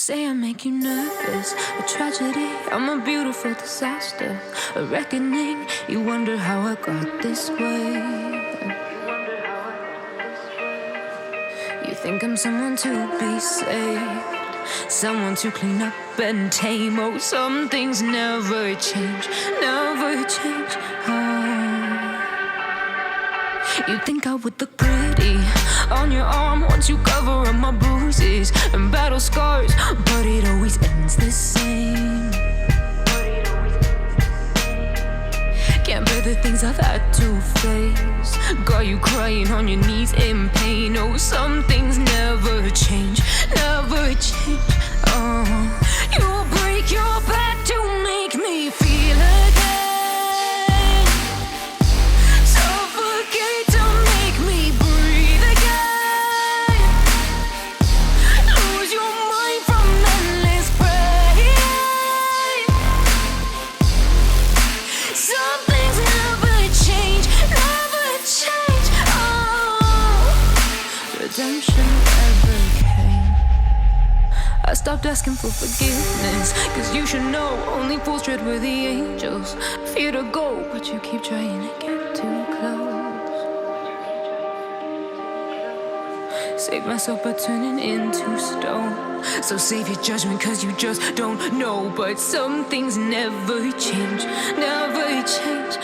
say I make you nervous, a tragedy, I'm a beautiful disaster, a reckoning, you wonder how I got this way. You think I'm someone to be saved, someone to clean up and tame. Oh, some things never change, never change. You think I would look pretty on your arm once you cover up my bruises and battle scars, but it always ends the same. Can't bear the things I've had to face, got you crying on your knees in pain. Oh, some things never change, never change. You'll break your back to make me feel again, suffocate to make me breathe again, lose your mind from endless pain. Some things never change, never change. Redemption never came. I stopped asking for forgiveness, cause you should know only fools tread where the angels fear to go, but you keep trying to get too close. Save myself by turning into stone, so save your judgment cause you just don't know. But some things never change, never change.